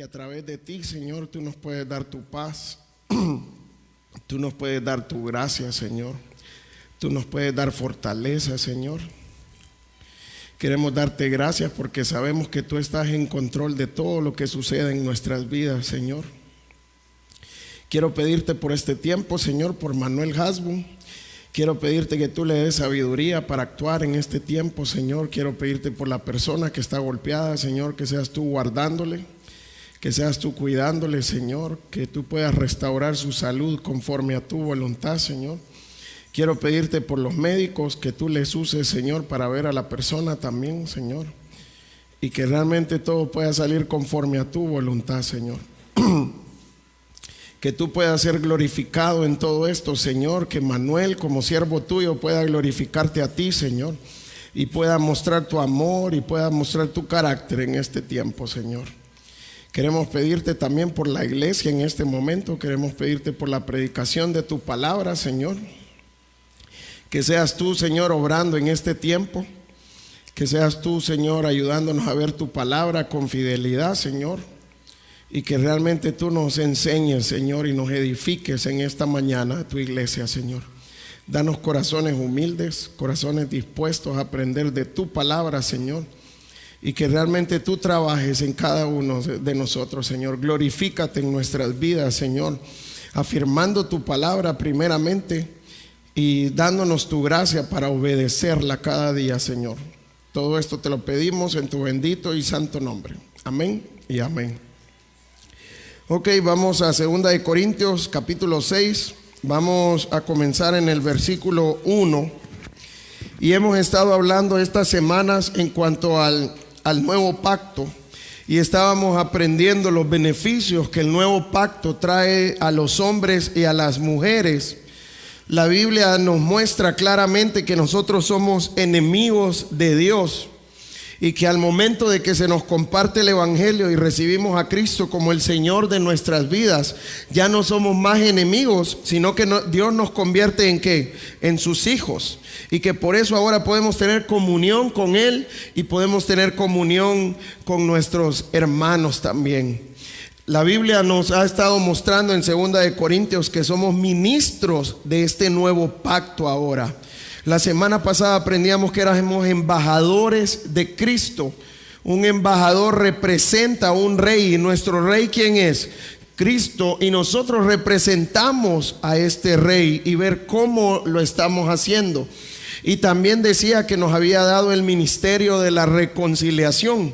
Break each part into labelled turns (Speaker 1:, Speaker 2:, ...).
Speaker 1: a través de ti, Señor, tú nos puedes dar tu paz, tú nos puedes dar tu gracia, Señor, tú nos puedes dar fortaleza, Señor. Queremos darte gracias porque sabemos que tú estás en control de todo lo que sucede en nuestras vidas, Señor. Quiero pedirte por este tiempo, Señor, por Manuel Hasbun. Quiero pedirte que tú le des sabiduría para actuar en este tiempo, Señor. Quiero pedirte por la persona que está golpeada, Señor, que seas tú guardándole, que seas tú cuidándole, Señor, que tú puedas restaurar su salud conforme a tu voluntad, Señor. Quiero pedirte por los médicos que tú les uses, Señor, para ver a la persona también, Señor, y que realmente todo pueda salir conforme a tu voluntad, Señor. Que tú puedas ser glorificado en todo esto, Señor, que Manuel como siervo tuyo pueda glorificarte a ti, Señor, y pueda mostrar tu amor y pueda mostrar tu carácter en este tiempo, Señor. Queremos pedirte también por la iglesia en este momento, queremos pedirte por la predicación de tu palabra, Señor. Que seas tú, Señor, obrando en este tiempo, que seas tú, Señor, ayudándonos a ver tu palabra con fidelidad, Señor. Y que realmente tú nos enseñes, Señor, y nos edifiques en esta mañana a tu iglesia, Señor. Danos corazones humildes, corazones dispuestos a aprender de tu palabra, Señor. Y que realmente tú trabajes en cada uno de nosotros, Señor. Glorifícate en nuestras vidas, Señor, afirmando tu palabra primeramente y dándonos tu gracia para obedecerla cada día, Señor. Todo esto te lo pedimos en tu bendito y santo nombre. Amén y amén. Ok, vamos a 2 Corintios capítulo 6, vamos a comenzar en el versículo 1 y hemos estado hablando estas semanas en cuanto al nuevo pacto y estábamos aprendiendo los beneficios que el nuevo pacto trae a los hombres y a las mujeres. La Biblia nos muestra claramente que nosotros somos enemigos de Dios. Y que al momento de que se nos comparte el evangelio y recibimos a Cristo como el Señor de nuestras vidas, ya no somos más enemigos, sino que Dios nos convierte en ¿qué? En sus hijos. Y que por eso ahora podemos tener comunión con Él y podemos tener comunión con nuestros hermanos también. La Biblia nos ha estado mostrando en 2 Corintios que somos ministros de este nuevo pacto ahora. La semana pasada aprendíamos que éramos embajadores de Cristo. Un embajador representa a un rey. ¿Y nuestro rey quién es? Cristo. Y nosotros representamos a este rey y ver cómo lo estamos haciendo. Y también decía que nos había dado el ministerio de la reconciliación.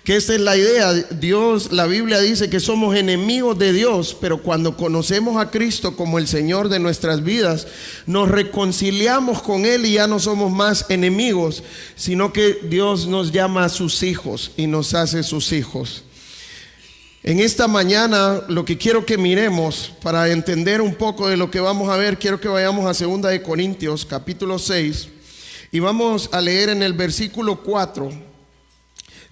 Speaker 1: Que esta es la idea. Dios, la Biblia dice que somos enemigos de Dios, pero cuando conocemos a Cristo como el Señor de nuestras vidas, nos reconciliamos con Él y ya no somos más enemigos, sino que Dios nos llama a sus hijos y nos hace sus hijos. En esta mañana lo que quiero que miremos para entender un poco de lo que vamos a ver, quiero que vayamos a 2 Corintios capítulo 6 y vamos a leer en el versículo 4.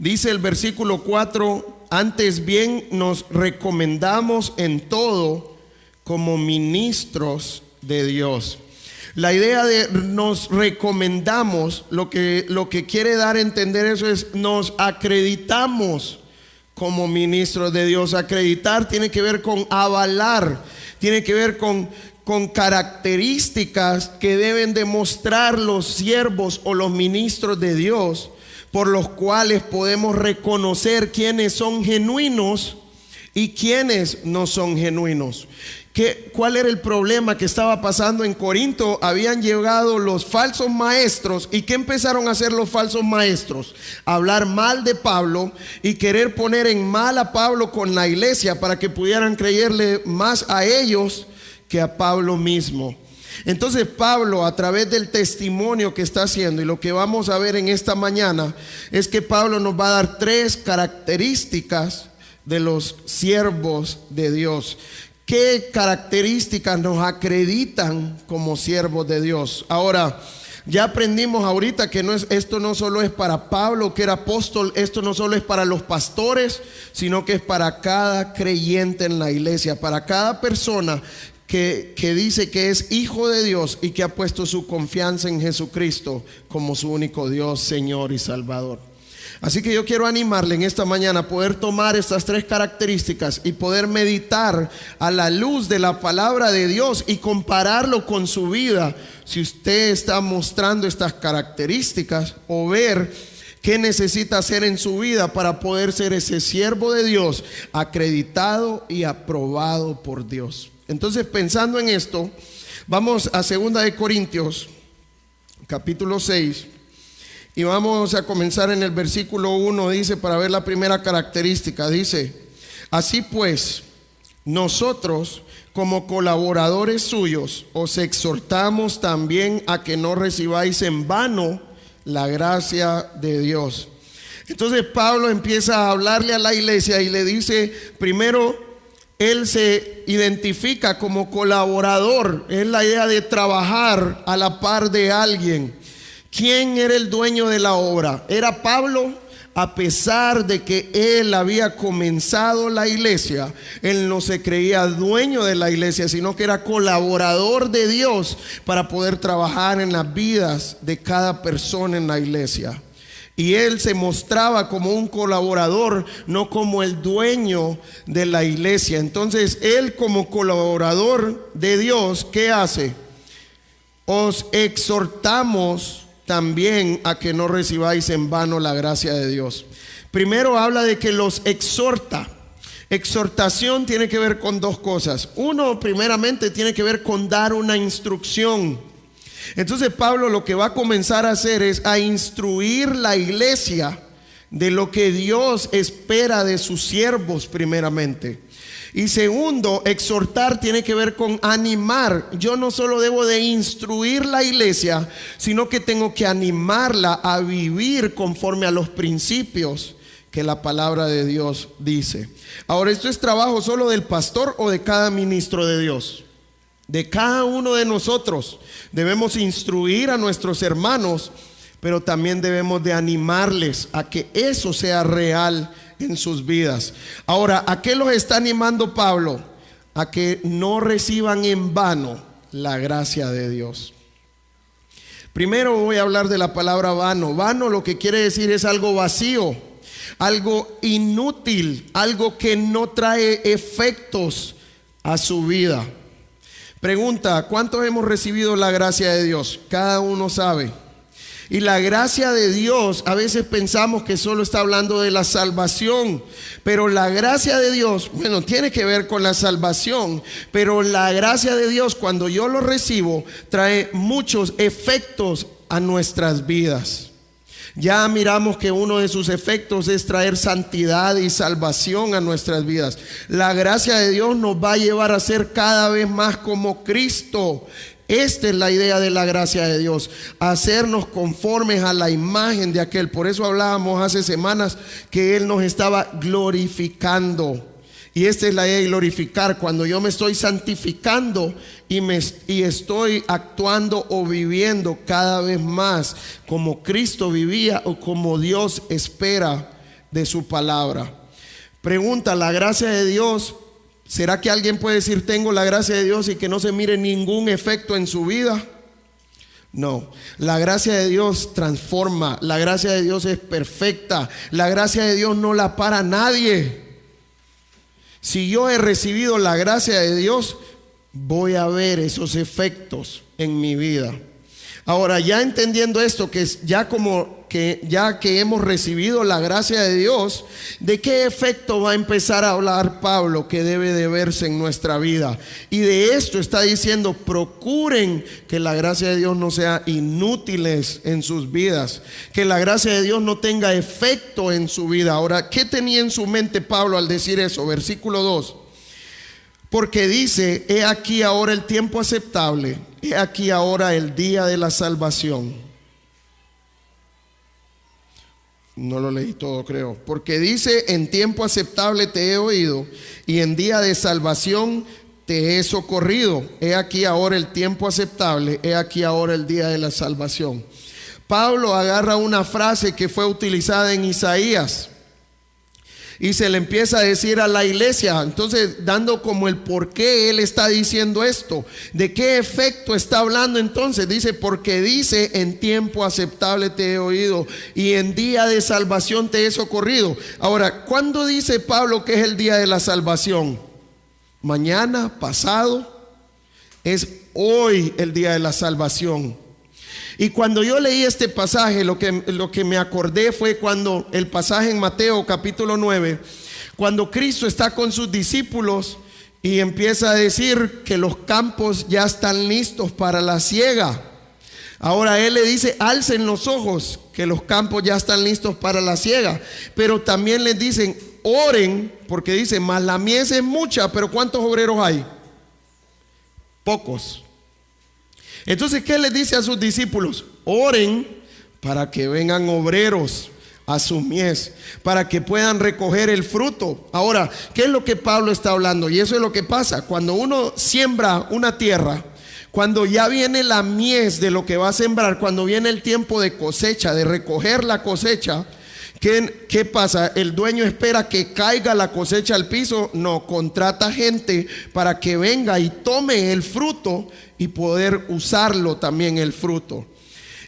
Speaker 1: Dice el versículo 4, antes bien nos recomendamos en todo como ministros de Dios. La idea de nos recomendamos, lo que quiere dar a entender eso es nos acreditamos como ministros de Dios. Acreditar tiene que ver con avalar, tiene que ver con características que deben demostrar los siervos o los ministros de Dios, por los cuales podemos reconocer quiénes son genuinos y quiénes no son genuinos. ¿Cuál era el problema que estaba pasando en Corinto? Habían llegado los falsos maestros. ¿Y qué empezaron a hacer los falsos maestros? Hablar mal de Pablo y querer poner en mal a Pablo con la iglesia para que pudieran creerle más a ellos que a Pablo mismo. Entonces Pablo, a través del testimonio que está haciendo, y lo que vamos a ver en esta mañana es que Pablo nos va a dar 3 características de los siervos de Dios. ¿Qué características nos acreditan como siervos de Dios? Ahora, ya aprendimos ahorita que esto no solo es para Pablo, que era apóstol, esto no solo es para los pastores, sino que es para cada creyente en la iglesia, para cada persona que dice que es hijo de Dios y que ha puesto su confianza en Jesucristo como su único Dios, Señor y Salvador. Así que yo quiero animarle en esta mañana a poder tomar estas 3 características y poder meditar a la luz de la palabra de Dios y compararlo con su vida. Si usted está mostrando estas características, o ver qué necesita hacer en su vida para poder ser ese siervo de Dios acreditado y aprobado por Dios. Entonces, pensando en esto, vamos a 2 de Corintios, capítulo 6. Y vamos a comenzar en el versículo 1, dice, para ver la primera característica, dice: así pues, nosotros como colaboradores suyos os exhortamos también a que no recibáis en vano la gracia de Dios. Entonces Pablo empieza a hablarle a la iglesia y le dice, primero, él se identifica como colaborador. Es la idea de trabajar a la par de alguien. ¿Quién era el dueño de la obra? Era Pablo. A pesar de que él había comenzado la iglesia, él no se creía dueño de la iglesia, sino que era colaborador de Dios para poder trabajar en las vidas de cada persona en la iglesia. Y él se mostraba como un colaborador, no como el dueño de la iglesia. Entonces él, como colaborador de Dios, ¿qué hace? Os exhortamos también a que no recibáis en vano la gracia de Dios. Primero habla de que los exhorta. Exhortación tiene que ver con 2 cosas. Uno, primeramente, tiene que ver con dar una instrucción. Entonces Pablo lo que va a comenzar a hacer es a instruir la iglesia de lo que Dios espera de sus siervos primeramente. Y segundo, exhortar tiene que ver con animar. Yo no solo debo de instruir la iglesia, sino que tengo que animarla a vivir conforme a los principios que la palabra de Dios dice. Ahora, ¿esto es trabajo solo del pastor o de cada ministro de Dios? De cada uno de nosotros. Debemos instruir a nuestros hermanos, pero también debemos de animarles a que eso sea real en sus vidas. Ahora, ¿a qué los está animando Pablo? A que no reciban en vano la gracia de Dios. Primero voy a hablar de la palabra vano. Vano lo que quiere decir es algo vacío, algo inútil, algo que no trae efectos a su vida. Pregunta: ¿cuántos hemos recibido la gracia de Dios? Cada uno sabe. Y la gracia de Dios, a veces pensamos que solo está hablando de la salvación, pero la gracia de Dios, bueno, tiene que ver con la salvación, pero la gracia de Dios, cuando yo lo recibo, trae muchos efectos a nuestras vidas. Ya miramos que uno de sus efectos es traer santidad y salvación a nuestras vidas. La gracia de Dios nos va a llevar a ser cada vez más como Cristo. Esta es la idea de la gracia de Dios, hacernos conformes a la imagen de aquel. Por eso hablábamos hace semanas que Él nos estaba glorificando. Y esta es la idea de glorificar, cuando yo me estoy santificando y estoy actuando o viviendo cada vez más como Cristo vivía o como Dios espera de su palabra. Pregunta: ¿la gracia de Dios? ¿Será que alguien puede decir tengo la gracia de Dios y que no se mire ningún efecto en su vida? No, la gracia de Dios transforma, la gracia de Dios es perfecta, la gracia de Dios no la para nadie. Si yo he recibido la gracia de Dios, voy a ver esos efectos en mi vida. Ahora, ya entendiendo esto, ya que hemos recibido la gracia de Dios, ¿de qué efecto va a empezar a hablar Pablo que debe de verse en nuestra vida? Y de esto está diciendo: procuren que la gracia de Dios no sea inútiles en sus vidas, que la gracia de Dios no tenga efecto en su vida. Ahora, ¿qué tenía en su mente Pablo al decir eso? Versículo 2. Porque dice: he aquí ahora el tiempo aceptable, he aquí ahora el día de la salvación. No lo leí todo, creo. Porque dice: en tiempo aceptable te he oído, y en día de salvación te he socorrido. He aquí ahora el tiempo aceptable, he aquí ahora el día de la salvación. Pablo agarra una frase que fue utilizada en Isaías. Y se le empieza a decir a la iglesia, entonces dando como el por qué él está diciendo esto, de qué efecto está hablando. Entonces dice, porque dice, en tiempo aceptable te he oído y en día de salvación te he socorrido. Ahora, ¿cuándo dice Pablo que es el día de la salvación? Mañana, pasado, es hoy el día de la salvación. Y cuando yo leí este pasaje, lo que me acordé fue cuando el pasaje en Mateo capítulo 9, cuando Cristo está con sus discípulos y empieza a decir que los campos ya están listos para la siega. Ahora Él le dice, alcen los ojos, que los campos ya están listos para la siega. Pero también les dicen, oren, porque dice, mas la mies es mucha, pero ¿cuántos obreros hay? Pocos. Entonces, ¿qué les dice a sus discípulos? Oren para que vengan obreros a su mies, para que puedan recoger el fruto. Ahora, ¿qué es lo que Pablo está hablando? Y eso es lo que pasa cuando uno siembra una tierra. Cuando ya viene la mies de lo que va a sembrar, cuando viene el tiempo de cosecha, de recoger la cosecha, ¿qué pasa? El dueño espera que caiga la cosecha al piso. No, contrata gente para que venga y tome el fruto y poder usarlo también el fruto.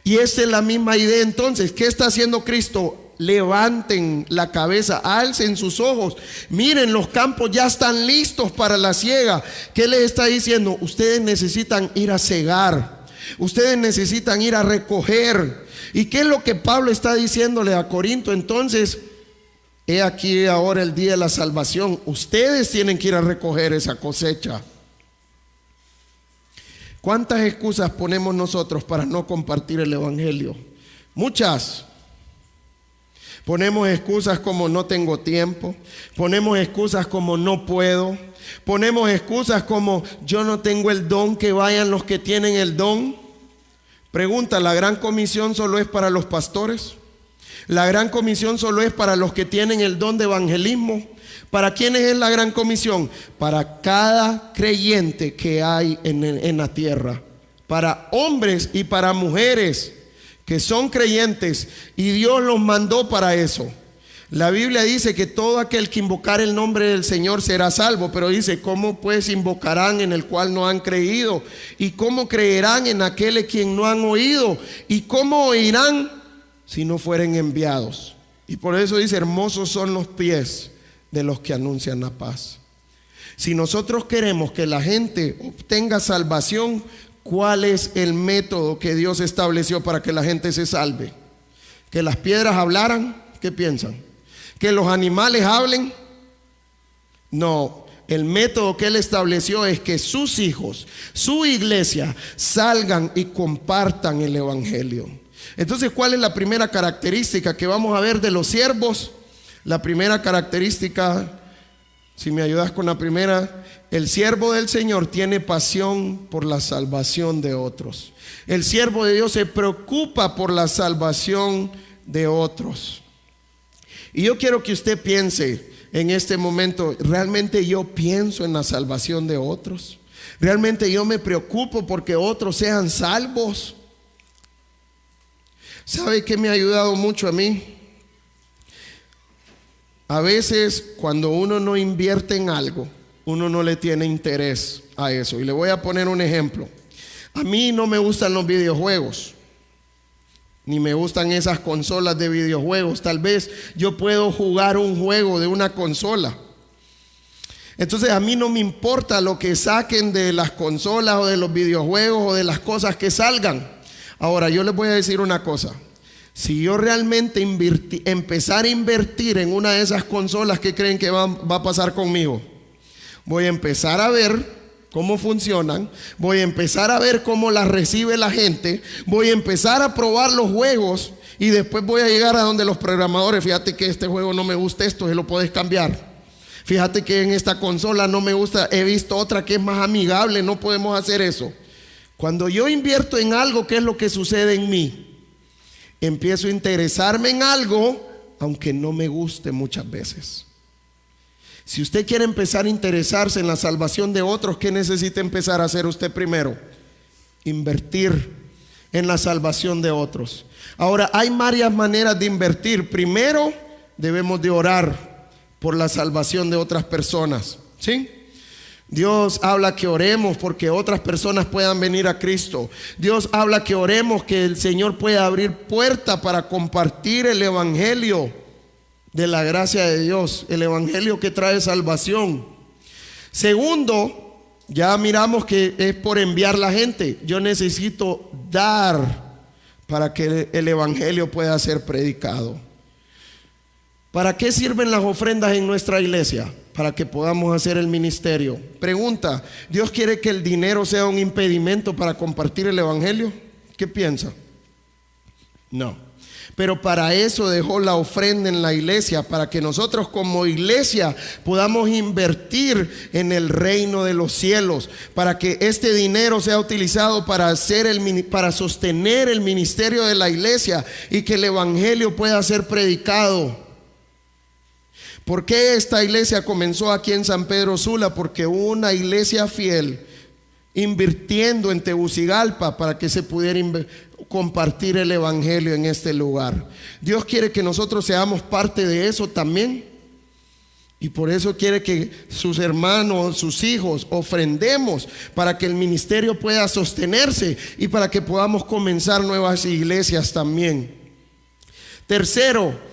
Speaker 1: Y esa es la misma idea. Entonces, ¿qué está haciendo Cristo? Levanten la cabeza, alcen sus ojos, miren, los campos ya están listos para la siega. ¿Qué les está diciendo? Ustedes necesitan ir a segar, ustedes necesitan ir a recoger. ¿Y qué es lo que Pablo está diciéndole a Corinto? Entonces, he aquí ahora el día de la salvación. Ustedes tienen que ir a recoger esa cosecha. ¿Cuántas excusas ponemos nosotros para no compartir el evangelio? Muchas. Ponemos excusas como no tengo tiempo, ponemos excusas como no puedo, ponemos excusas como yo no tengo el don, que vayan los que tienen el don. Pregunta, ¿la gran comisión solo es para los pastores? ¿La gran comisión solo es para los que tienen el don de evangelismo? ¿Para quiénes es la gran comisión? Para cada creyente que hay en la tierra, para hombres y para mujeres que son creyentes, y Dios los mandó para eso. La Biblia dice que todo aquel que invocar el nombre del Señor será salvo, pero dice, ¿cómo pues invocarán en el cual no han creído? ¿Y cómo creerán en aquel en quien no han oído? ¿Y cómo oirán si no fueren enviados? Y por eso dice, hermosos son los pies de los que anuncian la paz. Si nosotros queremos que la gente obtenga salvación, ¿cuál es el método que Dios estableció para que la gente se salve? ¿Que las piedras hablaran? ¿Qué piensan? ¿Que los animales hablen? No, el método que Él estableció es que sus hijos, su iglesia, salgan y compartan el evangelio. Entonces, ¿cuál es la primera característica que vamos a ver de los siervos? La primera característica, si me ayudas con la primera, el siervo del Señor tiene pasión por la salvación de otros. El siervo de Dios se preocupa por la salvación de otros. Y yo quiero que usted piense en este momento, ¿realmente yo pienso en la salvación de otros? ¿Realmente yo me preocupo porque otros sean salvos? ¿Sabe qué me ha ayudado mucho a mí? A veces cuando uno no invierte en algo, uno no le tiene interés a eso. Y le voy a poner un ejemplo. A mí no me gustan los videojuegos, ni me gustan esas consolas de videojuegos. Tal vez yo puedo jugar un juego de una consola. Entonces a mí no me importa lo que saquen de las consolas o de los videojuegos o de las cosas que salgan. Ahora yo les voy a decir una cosa. Si yo realmente empezar a invertir en una de esas consolas, ¿qué creen que va a pasar conmigo? Voy a empezar a ver cómo funcionan, voy a empezar a ver cómo las recibe la gente, voy a empezar a probar los juegos y después voy a llegar a donde los programadores, fíjate que este juego no me gusta, esto se lo puedes cambiar. Fíjate que en esta consola no me gusta, he visto otra que es más amigable, no podemos hacer eso. Cuando yo invierto en algo, ¿qué es lo que sucede en mí? Empiezo a interesarme en algo, aunque no me guste muchas veces. Si usted quiere empezar a interesarse en la salvación de otros, ¿qué necesita empezar a hacer usted primero? Invertir en la salvación de otros. Ahora, hay varias maneras de invertir. Primero, debemos de orar por la salvación de otras personas. ¿Sí? Dios habla que oremos porque otras personas puedan venir a Cristo. Dios habla que oremos que el Señor pueda abrir puerta para compartir el evangelio de la gracia de Dios, el evangelio que trae salvación. Segundo, ya miramos que es por enviar la gente. Yo necesito dar para que el evangelio pueda ser predicado. ¿Para qué sirven las ofrendas en nuestra iglesia? Para que podamos hacer el ministerio. Pregunta, ¿Dios quiere que el dinero sea un impedimento para compartir el evangelio? ¿Qué piensa? No. Pero para eso dejó la ofrenda en la iglesia, para que nosotros como iglesia podamos invertir en el reino de los cielos, para que este dinero sea utilizado para sostener el ministerio de la iglesia y que el evangelio pueda ser predicado. ¿Por qué esta iglesia comenzó aquí en San Pedro Sula? Porque hubo una iglesia fiel invirtiendo en Tegucigalpa para que se pudiera compartir el evangelio en este lugar. Dios quiere que nosotros seamos parte de eso también, y por eso quiere que sus hermanos, sus hijos, ofrendemos para que el ministerio pueda sostenerse y para que podamos comenzar nuevas iglesias también. Tercero,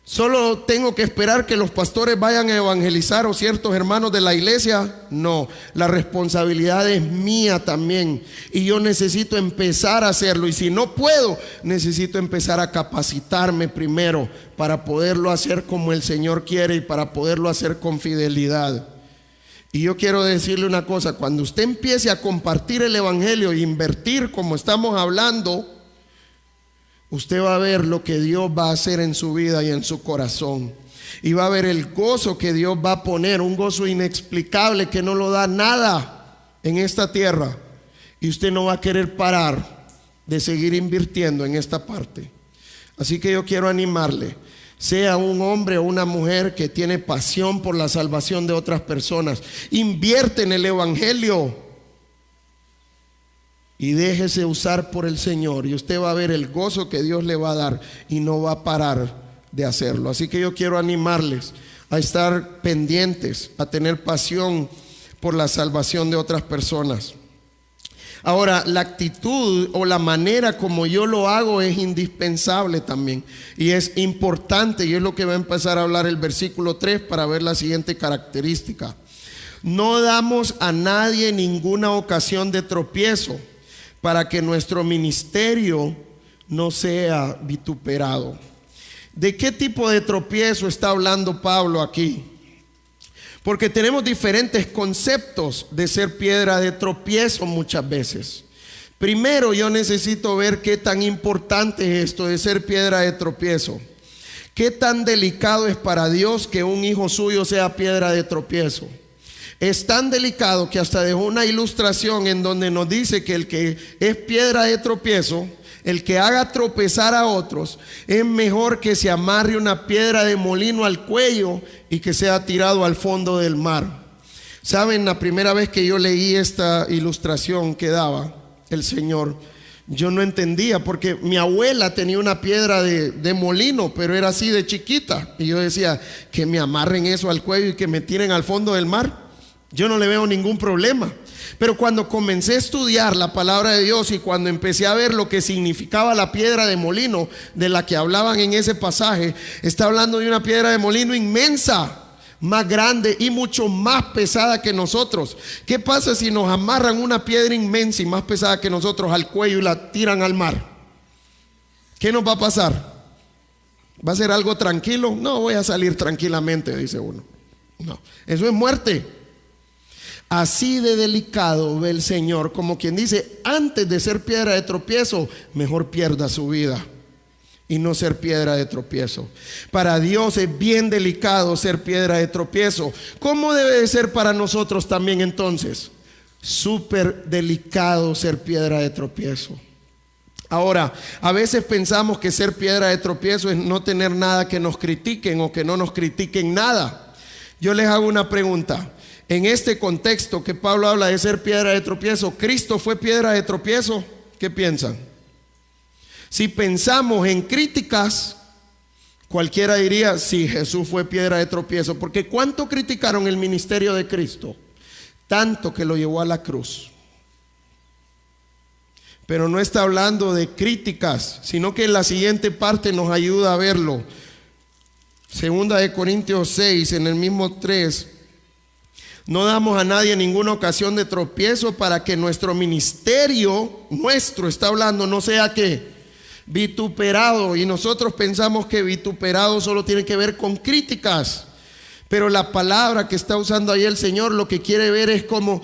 Speaker 1: ¿solo tengo que esperar que los pastores vayan a evangelizar o ciertos hermanos de la iglesia? No, la responsabilidad es mía también y yo necesito empezar a hacerlo, y si no puedo, necesito empezar a capacitarme primero para poderlo hacer como el Señor quiere y para poderlo hacer con fidelidad. Y yo quiero decirle una cosa: cuando usted empiece a compartir el evangelio e invertir como estamos hablando, usted va a ver lo que Dios va a hacer en su vida y en su corazón. Y va a ver el gozo que Dios va a poner, un gozo inexplicable que no lo da nada en esta tierra. Y usted no va a querer parar de seguir invirtiendo en esta parte. Así que yo quiero animarle, sea un hombre o una mujer que tiene pasión por la salvación de otras personas, invierte en el evangelio. Y déjese usar por el Señor, y usted va a ver el gozo que Dios le va a dar y no va a parar de hacerlo. Así que yo quiero animarles a estar pendientes, a tener pasión por la salvación de otras personas. Ahora, la actitud o la manera como yo lo hago es indispensable también, y es importante, y es lo que va a empezar a hablar el versículo 3 para ver la siguiente característica. No damos a nadie ninguna ocasión de tropiezo, para que nuestro ministerio no sea vituperado. ¿De qué tipo de tropiezo está hablando Pablo aquí? Porque tenemos diferentes conceptos de ser piedra de tropiezo muchas veces. Primero, yo necesito ver qué tan importante es esto de ser piedra de tropiezo. ¿Qué tan delicado es para Dios que un hijo suyo sea piedra de tropiezo? Es tan delicado que hasta dejó una ilustración en donde nos dice que el que es piedra de tropiezo, el que haga tropezar a otros, es mejor que se amarre una piedra de molino al cuello y que sea tirado al fondo del mar. Saben, la primera vez que yo leí esta ilustración que daba el Señor, yo no entendía, porque mi abuela tenía una piedra de molino, pero era así de chiquita, y yo decía, que me amarren eso al cuello y que me tiren al fondo del mar. Yo no le veo ningún problema. Pero cuando comencé a estudiar la palabra de Dios y cuando empecé a ver lo que significaba la piedra de molino de la que hablaban en ese pasaje, está hablando de una piedra de molino inmensa, más grande y mucho más pesada que nosotros. ¿Qué pasa si nos amarran una piedra inmensa y más pesada que nosotros al cuello y la tiran al mar? ¿Qué nos va a pasar? ¿Va a ser algo tranquilo? No, voy a salir tranquilamente, dice uno. No, eso es muerte. Así de delicado ve el Señor, como quien dice, antes de ser piedra de tropiezo, mejor pierda su vida y no ser piedra de tropiezo. Para Dios es bien delicado ser piedra de tropiezo. ¿Cómo debe de ser para nosotros también entonces? Súper delicado ser piedra de tropiezo. Ahora, a veces pensamos que ser piedra de tropiezo es no tener nada que nos critiquen o que no nos critiquen nada. Yo les hago una pregunta. En este contexto que Pablo habla de ser piedra de tropiezo, ¿Cristo fue piedra de tropiezo? ¿Qué piensan? Si pensamos en críticas, Cualquiera diría, sí, Jesús fue piedra de tropiezo, porque ¿cuánto criticaron el ministerio de Cristo? Tanto que lo llevó a la cruz. Pero no está hablando de críticas, sino que la siguiente parte nos ayuda a verlo. Segunda de Corintios 6, en el mismo 3. No damos a nadie ninguna ocasión de tropiezo para que nuestro ministerio, está hablando, no sea que vituperado. Y nosotros pensamos que vituperado solo tiene que ver con críticas. Pero la palabra que está usando ahí el Señor lo que quiere ver es como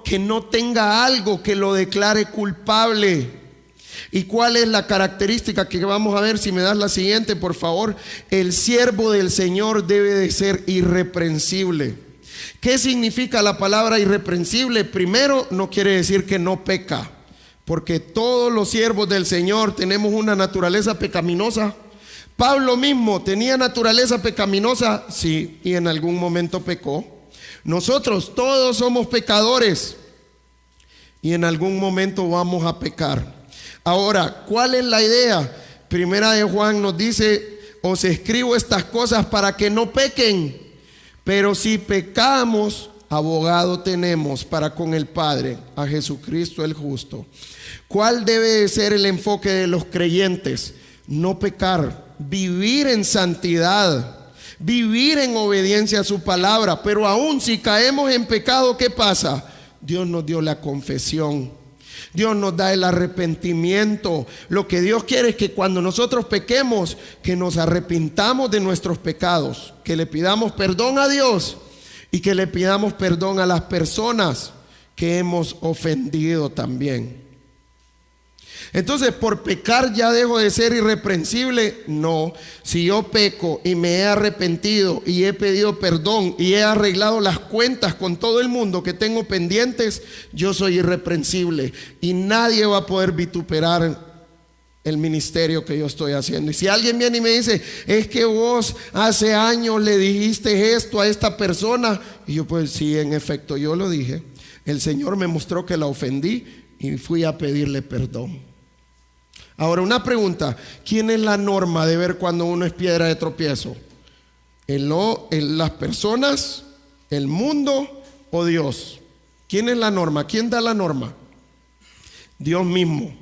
Speaker 1: que no tenga algo que lo declare culpable. ¿Y cuál es la característica que vamos a ver? Si me das la siguiente, por favor. El siervo del Señor debe de ser irreprensible. ¿Qué significa la palabra irreprensible? Primero, no quiere decir que no peca, porque todos los siervos del Señor tenemos una naturaleza pecaminosa. Pablo mismo tenía naturaleza pecaminosa, sí, y en algún momento pecó. Nosotros todos somos pecadores y en algún momento vamos a pecar. Ahora, ¿cuál es la idea? Primera de Juan nos dice: os escribo estas cosas para que no pequen, pero si pecamos, abogado tenemos para con el Padre, a Jesucristo el justo. ¿Cuál debe de ser el enfoque de los creyentes? No pecar, vivir en santidad, vivir en obediencia a su palabra. Pero aún si caemos en pecado, ¿qué pasa? Dios nos dio la confesión, Dios nos da el arrepentimiento. Lo que Dios quiere es que cuando nosotros pequemos, que nos arrepintamos de nuestros pecados, que le pidamos perdón a Dios y que le pidamos perdón a las personas que hemos ofendido también. Entonces, ¿por pecar ya dejo de ser irreprensible? No. Si yo peco y me he arrepentido y he pedido perdón y he arreglado las cuentas con todo el mundo que tengo pendientes, yo soy irreprensible y nadie va a poder vituperar el ministerio que yo estoy haciendo. Y si alguien viene y me dice: es que vos hace años le dijiste esto a esta persona, y yo, pues sí, en efecto yo lo dije. El Señor me mostró que la ofendí y fui a pedirle perdón. Ahora, una pregunta: ¿quién es la norma de ver cuando uno es piedra de tropiezo? ¿Las personas, el mundo o Dios? ¿Quién es la norma? ¿Quién da la norma? Dios mismo,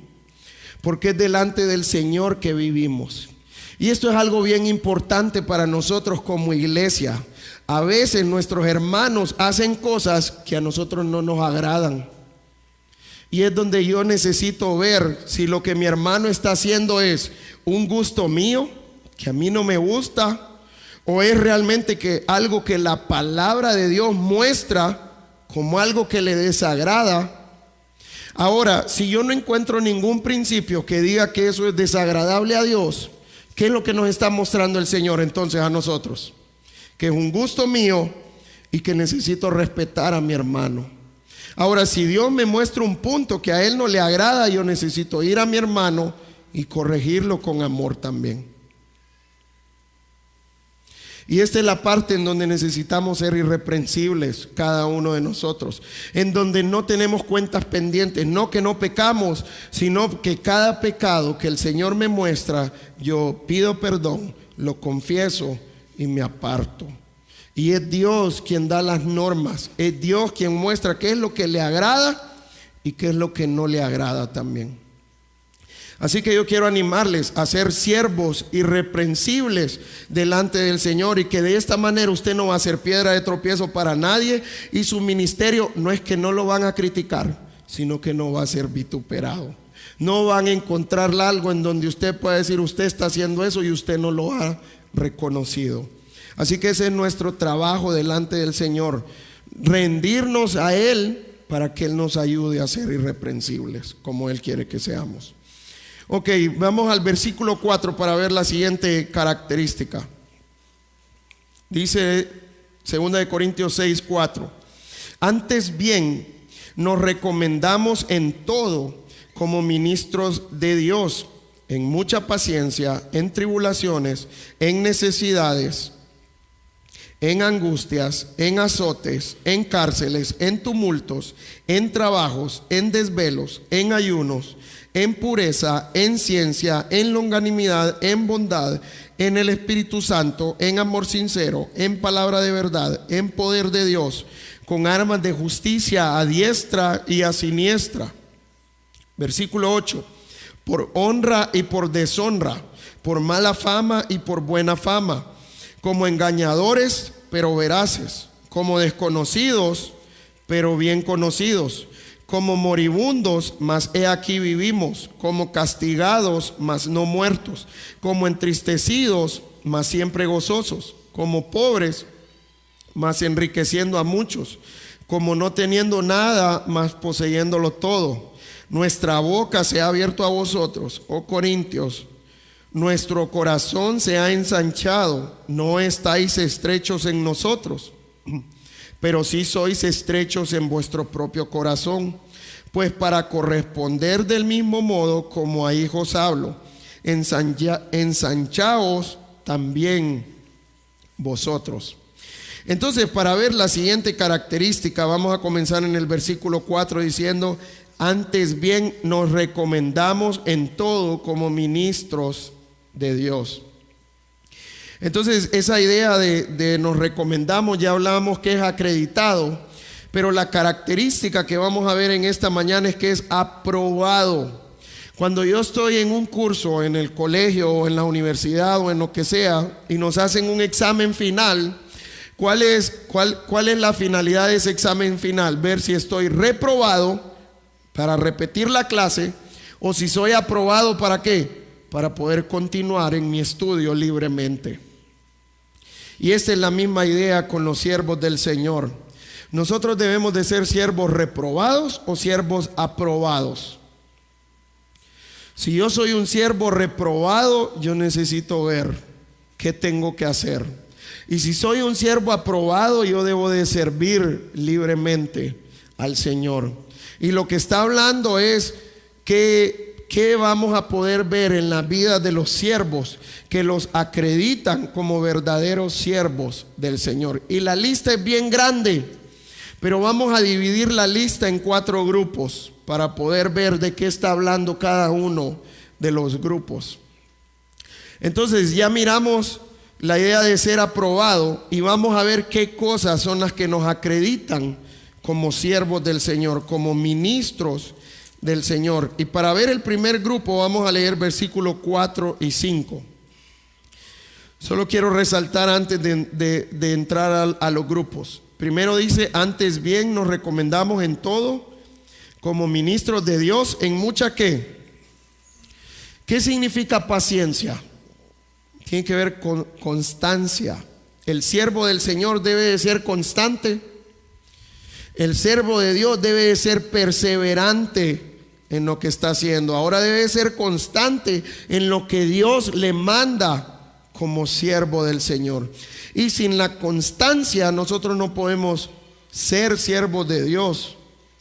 Speaker 1: porque es delante del Señor que vivimos. Y esto es algo bien importante para nosotros como iglesia. A veces nuestros hermanos hacen cosas que a nosotros no nos agradan. Y es donde yo necesito ver si lo que mi hermano está haciendo es un gusto mío, que a mí no me gusta, o es realmente que algo que la palabra de Dios muestra como algo que le desagrada. Ahora, si yo no encuentro ningún principio que diga que eso es desagradable a Dios, ¿qué es lo que nos está mostrando el Señor entonces a nosotros? Que es un gusto mío y que necesito respetar a mi hermano. Ahora, si Dios me muestra un punto que a Él no le agrada, yo necesito ir a mi hermano y corregirlo con amor también. Y esta es la parte en donde necesitamos ser irreprensibles cada uno de nosotros, en donde no tenemos cuentas pendientes, no que no pecamos, sino que cada pecado que el Señor me muestra, yo pido perdón, lo confieso y me aparto. Y es Dios quien da las normas, es Dios quien muestra qué es lo que le agrada y qué es lo que no le agrada también. Así que yo quiero animarles a ser siervos irreprensibles delante del Señor, y que de esta manera usted no va a ser piedra de tropiezo para nadie, y su ministerio no es que no lo van a criticar, sino que no va a ser vituperado. No van a encontrar algo en donde usted pueda decir: usted está haciendo eso y usted no lo ha reconocido. Así que ese es nuestro trabajo delante del Señor, rendirnos a Él para que Él nos ayude a ser irreprensibles como Él quiere que seamos. Ok, vamos al versículo 4 para ver la siguiente característica. Dice 2 Corintios 6, 4: antes bien, nos recomendamos en todo como ministros de Dios, en mucha paciencia, en tribulaciones, en necesidades, en angustias, en azotes, en cárceles, en tumultos, en trabajos, en desvelos, en ayunos, en pureza, en ciencia, en longanimidad, en bondad, en el Espíritu Santo, en amor sincero, en palabra de verdad, en poder de Dios, con armas de justicia a diestra y a siniestra. Versículo 8. Por honra y por deshonra, por mala fama y por buena fama, como engañadores, pero veraces, como desconocidos, pero bien conocidos, como moribundos, mas he aquí vivimos, como castigados, mas no muertos, como entristecidos, mas siempre gozosos, como pobres, mas enriqueciendo a muchos, como no teniendo nada, mas poseyéndolo todo. Nuestra boca se ha abierto a vosotros, oh Corintios. Nuestro corazón se ha ensanchado, no estáis estrechos en nosotros, pero sí sois estrechos en vuestro propio corazón. Pues para corresponder del mismo modo como a hijos hablo, ensanchaos también vosotros. Entonces, para ver la siguiente característica, vamos a comenzar en el versículo 4 diciendo: antes bien nos recomendamos en todo como ministros de Dios. Entonces, esa idea de nos recomendamos, ya hablamos que es acreditado, pero la característica que vamos a ver en esta mañana es que es aprobado. Cuando yo estoy en un curso, en el colegio o en la universidad o en lo que sea, y nos hacen un examen final, ¿cuál es la finalidad de ese examen final? Ver si estoy reprobado para repetir la clase, o si soy aprobado, ¿para qué? Para poder continuar en mi estudio libremente. Y esta es la misma idea con los siervos del Señor. Nosotros debemos de ser siervos reprobados o siervos aprobados. Si yo soy un siervo reprobado, yo necesito ver qué tengo que hacer. Y si soy un siervo aprobado, yo debo de servir libremente al Señor. Y lo que está hablando es que vamos a poder ver en la vida de los siervos que los acreditan como verdaderos siervos del Señor. Y la lista es bien grande, pero vamos a dividir la lista en 4 grupos para poder ver de qué está hablando cada uno de los grupos. Entonces ya miramos la idea de ser aprobado y vamos a ver qué cosas son las que nos acreditan como siervos del Señor, como ministros del Señor. Y para ver el primer grupo vamos a leer versículos 4 y 5. Solo quiero resaltar antes de entrar a los grupos. Primero dice: antes bien nos recomendamos en todo como ministros de Dios en mucha ¿qué? ¿Qué significa paciencia? Tiene que ver con constancia. El siervo del Señor debe de ser constante. El siervo de Dios debe de ser perseverante en lo que está haciendo. Ahora debe de ser constante en lo que Dios le manda como siervo del Señor. Y sin la constancia nosotros no podemos ser siervos de Dios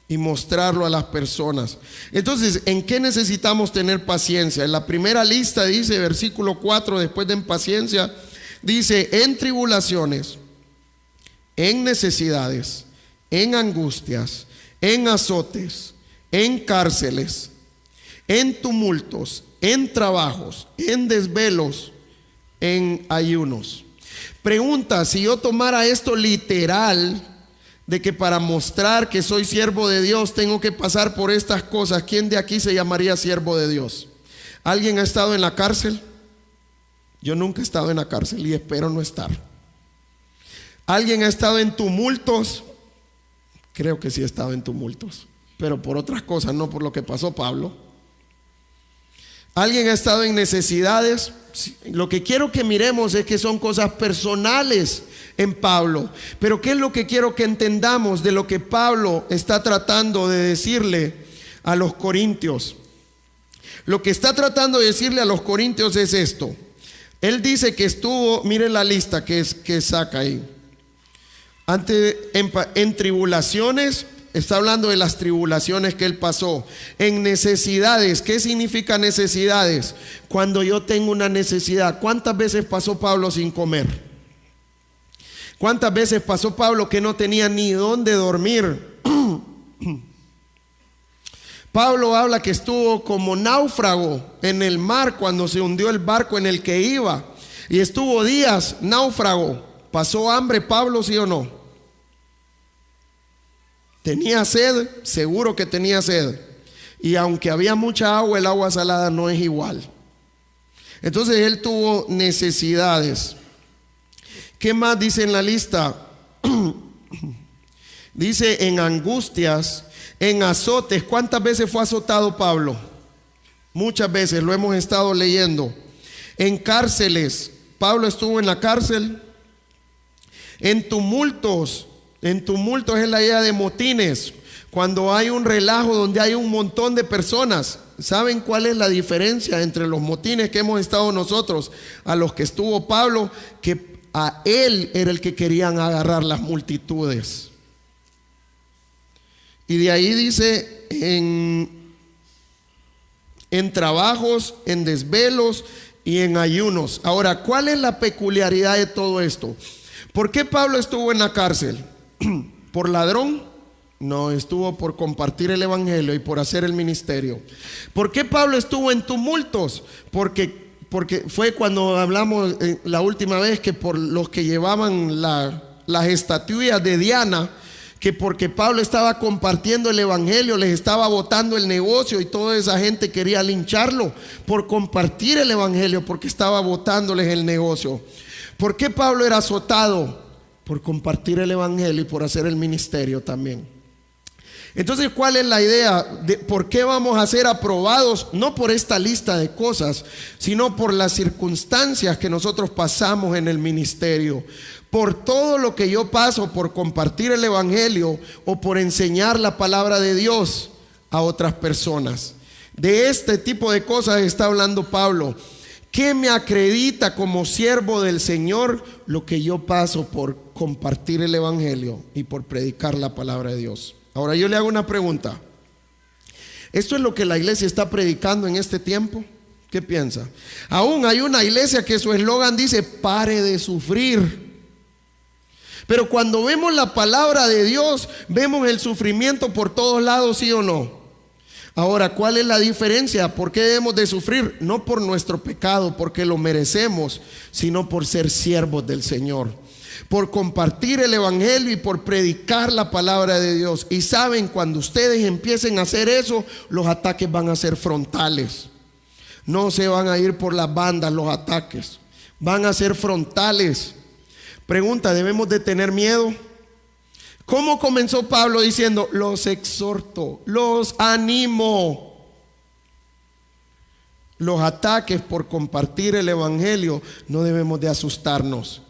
Speaker 1: y mostrarlo a las personas. Entonces, ¿en qué necesitamos tener paciencia? En la primera lista dice, versículo 4, después de en paciencia, dice: en tribulaciones, en necesidades, en angustias, en azotes, en cárceles, en tumultos, en trabajos, en desvelos, en ayunos. Pregunta: si yo tomara esto literal, de que para mostrar que soy siervo de Dios tengo que pasar por estas cosas, ¿quién de aquí se llamaría siervo de Dios? ¿Alguien ha estado en la cárcel? Yo nunca he estado en la cárcel y espero no estar. ¿Alguien ha estado en tumultos? Creo que sí he estado en tumultos, pero por otras cosas, no por lo que pasó Pablo. ¿Alguien ha estado en necesidades? Lo que quiero que miremos es que son cosas personales en Pablo. Pero ¿qué es lo que quiero que entendamos de lo que Pablo está tratando de decirle a los corintios? Lo que está tratando de decirle a los corintios es esto. Él dice que estuvo, miren la lista que saca ahí. Antes, en tribulaciones, está hablando de las tribulaciones que él pasó. En necesidades, ¿qué significa necesidades? Cuando yo tengo una necesidad. ¿Cuántas veces pasó Pablo sin comer? ¿Cuántas veces pasó Pablo que no tenía ni dónde dormir? Pablo habla que estuvo como náufrago en el mar cuando se hundió el barco en el que iba, y estuvo días náufrago. ¿Pasó hambre Pablo, sí o no? ¿Tenía sed? Seguro que tenía sed. Y aunque había mucha agua, el agua salada no es igual. Entonces él tuvo necesidades. ¿Qué más dice en la lista? Dice en angustias, en azotes. ¿Cuántas veces fue azotado Pablo? Muchas veces, lo hemos estado leyendo. En cárceles. Pablo estuvo en la cárcel. En tumultos. En tumultos es la idea de motines. Cuando hay un relajo donde hay un montón de personas. ¿Saben cuál es la diferencia entre los motines que hemos estado nosotros a los que estuvo Pablo? Que a él era el que querían agarrar las multitudes. Y de ahí dice en trabajos, en desvelos y en ayunos. Ahora, ¿cuál es la peculiaridad de todo esto? ¿Por qué Pablo estuvo en la cárcel? ¿Por ladrón? No, estuvo por compartir el evangelio y por hacer el ministerio. ¿Por qué Pablo estuvo en tumultos? Porque fue cuando hablamos la última vez que por los que llevaban las estatuillas de Diana, que porque Pablo estaba compartiendo el evangelio les estaba botando el negocio y toda esa gente quería lincharlo por compartir el evangelio, porque estaba botándoles el negocio. ¿Por qué Pablo era azotado? Por compartir el evangelio y por hacer el ministerio también. Entonces, ¿cuál es la idea? ¿Por qué vamos a ser aprobados? No por esta lista de cosas, sino por las circunstancias que nosotros pasamos en el ministerio. Por todo lo que yo paso por compartir el evangelio o por enseñar la palabra de Dios a otras personas. De este tipo de cosas está hablando Pablo. ¿Qué me acredita como siervo del Señor? Lo que yo paso por compartir el evangelio y por predicar la palabra de Dios. Ahora yo le hago una pregunta. ¿Esto es lo que la iglesia está predicando en este tiempo? ¿Qué piensa? Aún hay una iglesia que su eslogan dice: pare de sufrir. Pero cuando vemos la palabra de Dios, vemos el sufrimiento por todos lados, ¿sí o no? Ahora, ¿cuál es la diferencia? ¿Por qué debemos de sufrir? No por nuestro pecado, porque lo merecemos, sino por ser siervos del Señor, por compartir el evangelio y por predicar la palabra de Dios. Y saben, cuando ustedes empiecen a hacer eso, los ataques van a ser frontales. No se van a ir por las bandas los ataques, van a ser frontales. Pregunta, ¿debemos de tener miedo? ¿Cómo comenzó Pablo diciendo? Los exhorto, los animo. Los ataques por compartir el evangelio no debemos de asustarnos.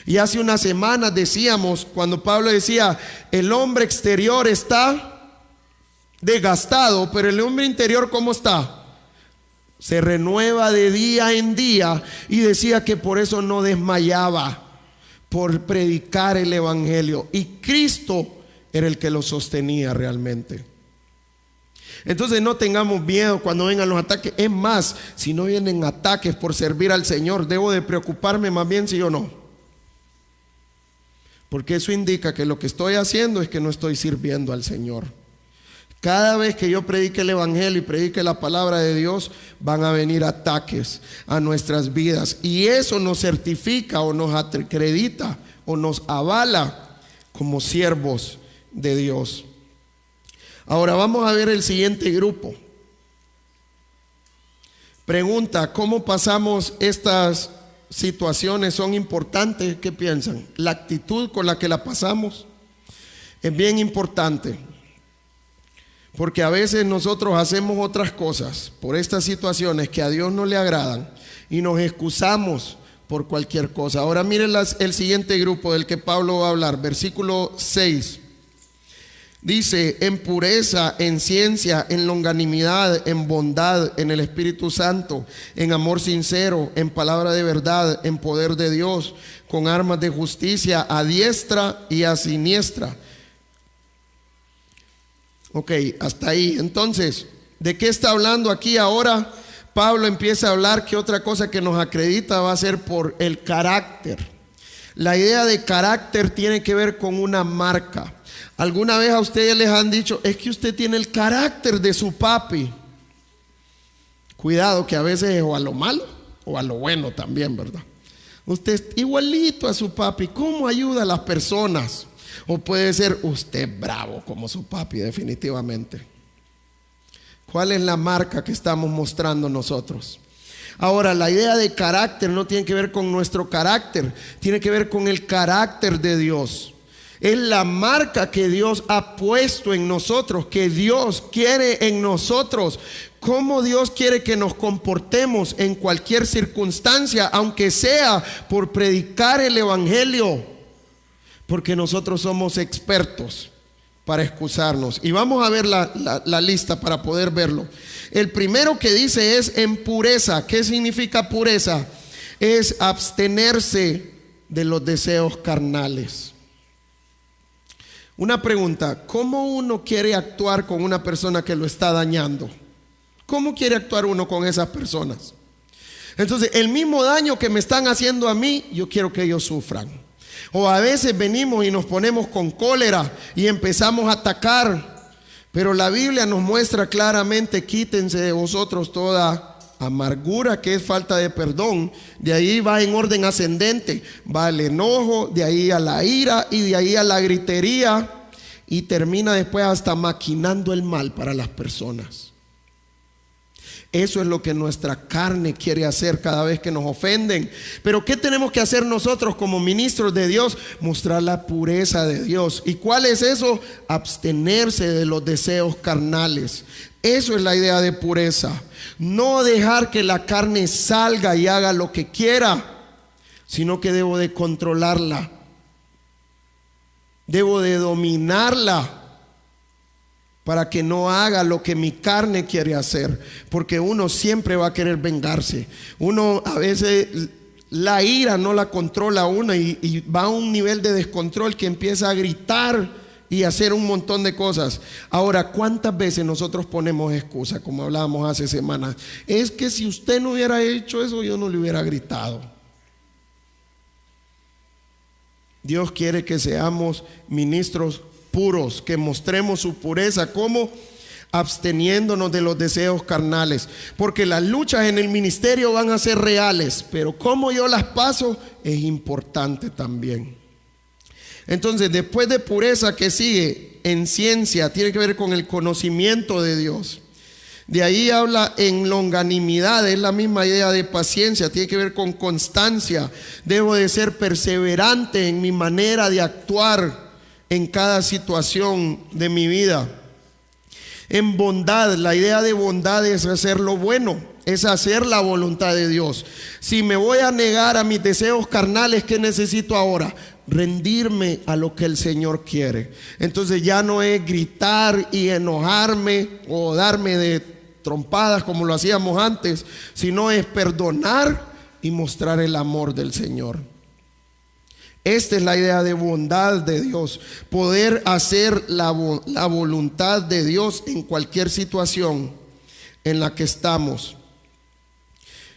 Speaker 1: Y hace unas semanas decíamos, cuando Pablo decía, el hombre exterior está desgastado, pero el hombre interior, ¿cómo está? Se renueva de día en día, y decía que por eso no desmayaba, por predicar el evangelio, y Cristo era el que lo sostenía realmente. Entonces no tengamos miedo cuando vengan los ataques. Es más, si no vienen ataques por servir al Señor, debo de preocuparme más bien, sí o no, porque eso indica que lo que estoy haciendo es que no estoy sirviendo al Señor. Cada vez que yo predique el evangelio y predique la palabra de Dios, van a venir ataques a nuestras vidas, y eso nos certifica o nos acredita o nos avala como siervos de Dios. Ahora vamos a ver el siguiente grupo. Pregunta, ¿cómo pasamos estas situaciones? ¿Son importantes? ¿Qué piensan? La actitud con la que la pasamos es bien importante, porque a veces nosotros hacemos otras cosas por estas situaciones que a Dios no le agradan y nos excusamos por cualquier cosa. Ahora miren el siguiente grupo del que Pablo va a hablar, versículo 6. Dice: en pureza, en ciencia, en longanimidad, en bondad, en el Espíritu Santo, en amor sincero, en palabra de verdad, en poder de Dios, con armas de justicia a diestra y a siniestra. Ok, hasta ahí. Entonces, ¿de qué está hablando aquí ahora? Pablo empieza a hablar que otra cosa que nos acredita va a ser por el carácter. La idea de carácter tiene que ver con una marca. ¿Alguna vez a ustedes les han dicho, es que usted tiene el carácter de su papi? Cuidado, que a veces es o a lo malo o a lo bueno también, ¿verdad? Usted es igualito a su papi. ¿Cómo ayuda a las personas? O puede ser usted bravo como su papi, definitivamente. ¿Cuál es la marca que estamos mostrando nosotros? Ahora, la idea de carácter no tiene que ver con nuestro carácter, tiene que ver con el carácter de Dios. Es la marca que Dios ha puesto en nosotros, que Dios quiere en nosotros. Cómo Dios quiere que nos comportemos en cualquier circunstancia, aunque sea por predicar el evangelio, porque nosotros somos expertos para excusarnos. Y vamos a ver la lista para poder verlo. El primero que dice es en pureza. ¿Qué significa pureza? Es abstenerse de los deseos carnales. Una pregunta: ¿cómo uno quiere actuar con una persona que lo está dañando? ¿Cómo quiere actuar uno con esas personas? Entonces, el mismo daño que me están haciendo a mí, yo quiero que ellos sufran. O a veces venimos y nos ponemos con cólera y empezamos a atacar. Pero la Biblia nos muestra claramente: quítense de vosotros toda amargura, que es falta de perdón. De ahí va en orden ascendente, va el enojo, de ahí a la ira y de ahí a la gritería, y termina después hasta maquinando el mal para las personas. Eso es lo que nuestra carne quiere hacer cada vez que nos ofenden. Pero ¿qué tenemos que hacer nosotros como ministros de Dios? Mostrar la pureza de Dios. ¿Y cuál es eso? Abstenerse de los deseos carnales. Eso es la idea de pureza. No dejar que la carne salga y haga lo que quiera, sino que debo de controlarla. Debo de dominarla para que no haga lo que mi carne quiere hacer, porque uno siempre va a querer vengarse. Uno a veces la ira no la controla uno y va a un nivel de descontrol que empieza a gritar y hacer un montón de cosas. Ahora, ¿cuántas veces nosotros ponemos excusa? Como hablábamos hace semanas: es que si usted no hubiera hecho eso, yo no le hubiera gritado. Dios quiere que seamos ministros puros, que mostremos su pureza. ¿Cómo? Absteniéndonos de los deseos carnales, porque las luchas en el ministerio van a ser reales, pero cómo yo las paso es importante también. Entonces, después de pureza, ¿qué sigue? En ciencia, tiene que ver con el conocimiento de Dios. De ahí habla en longanimidad, es la misma idea de paciencia, tiene que ver con constancia. Debo de ser perseverante en mi manera de actuar en cada situación de mi vida. En bondad, la idea de bondad es hacer lo bueno, es hacer la voluntad de Dios. Si me voy a negar a mis deseos carnales, ¿qué necesito ahora? Rendirme a lo que el Señor quiere. Entonces ya no es gritar y enojarme o darme de trompadas como lo hacíamos antes, sino es perdonar y mostrar el amor del Señor. Esta es la idea de bondad de Dios, poder hacer la voluntad de Dios en cualquier situación en la que estamos.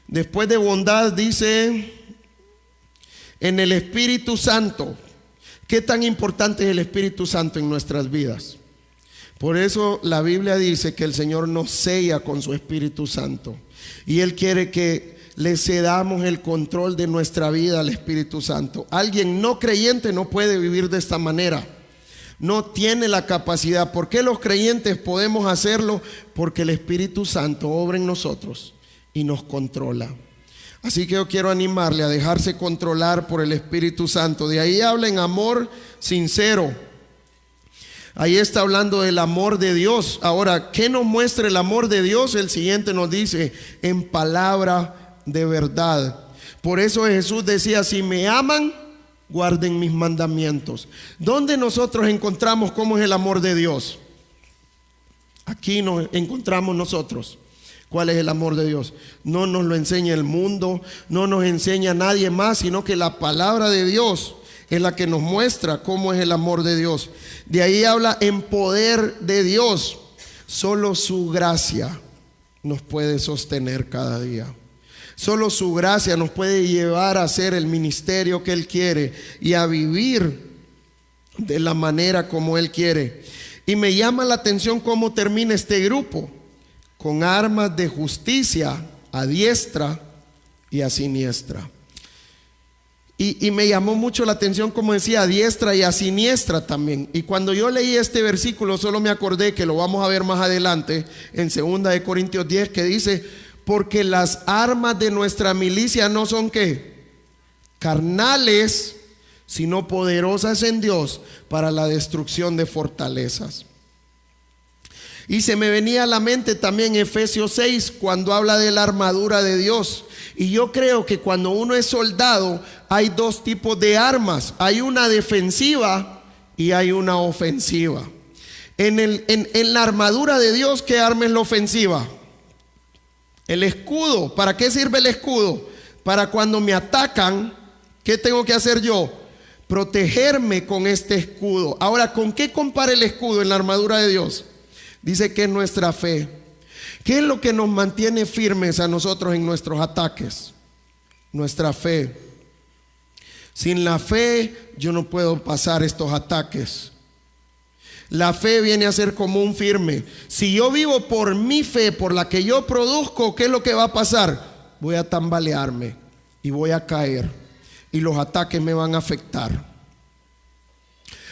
Speaker 1: Después de bondad dice en el Espíritu Santo. ¿Qué tan importante es el Espíritu Santo en nuestras vidas? Por eso la Biblia dice que el Señor nos sella con su Espíritu Santo, y Él quiere que le cedamos el control de nuestra vida al Espíritu Santo. Alguien no creyente no puede vivir de esta manera, no tiene la capacidad. ¿Por qué los creyentes podemos hacerlo? Porque el Espíritu Santo obra en nosotros y nos controla. Así que yo quiero animarle a dejarse controlar por el Espíritu Santo. De ahí habla en amor sincero. Ahí está hablando del amor de Dios. Ahora, ¿qué nos muestra el amor de Dios? El siguiente nos dice: en palabra de verdad. Por eso Jesús decía: si me aman, guarden mis mandamientos. ¿Dónde nosotros encontramos cómo es el amor de Dios? Aquí nos encontramos nosotros. ¿Cuál es el amor de Dios? No nos lo enseña el mundo, no nos enseña nadie más, sino que la palabra de Dios es la que nos muestra cómo es el amor de Dios. De ahí habla en poder de Dios. Solo su gracia nos puede sostener cada día. Solo su gracia nos puede llevar a hacer el ministerio que Él quiere y a vivir de la manera como Él quiere. Y me llama la atención cómo termina este grupo: con armas de justicia a diestra y a siniestra. Y me llamó mucho la atención como decía, a diestra y a siniestra también. Y cuando yo leí este versículo, solo me acordé que lo vamos a ver más adelante en 2 de Corintios 10, que dice: porque las armas de nuestra milicia no son ¿qué? Carnales, sino poderosas en Dios para la destrucción de fortalezas. Y se me venía a la mente también Efesios 6, cuando habla de la armadura de Dios. Y yo creo que cuando uno es soldado hay dos tipos de armas: hay una defensiva y hay una ofensiva. En la armadura de Dios, ¿qué arma es la ofensiva? El escudo. ¿Para qué sirve el escudo? Para cuando me atacan, ¿qué tengo que hacer yo? Protegerme con este escudo. Ahora, ¿con qué compara el escudo en la armadura de Dios? Dice que es nuestra fe. ¿Qué es lo que nos mantiene firmes a nosotros en nuestros ataques? Nuestra fe. Sin la fe yo no puedo pasar estos ataques. La fe viene a ser como un firme. Si yo vivo por mi fe, por la que yo produzco, ¿qué es lo que va a pasar? Voy a tambalearme y voy a caer, y los ataques me van a afectar.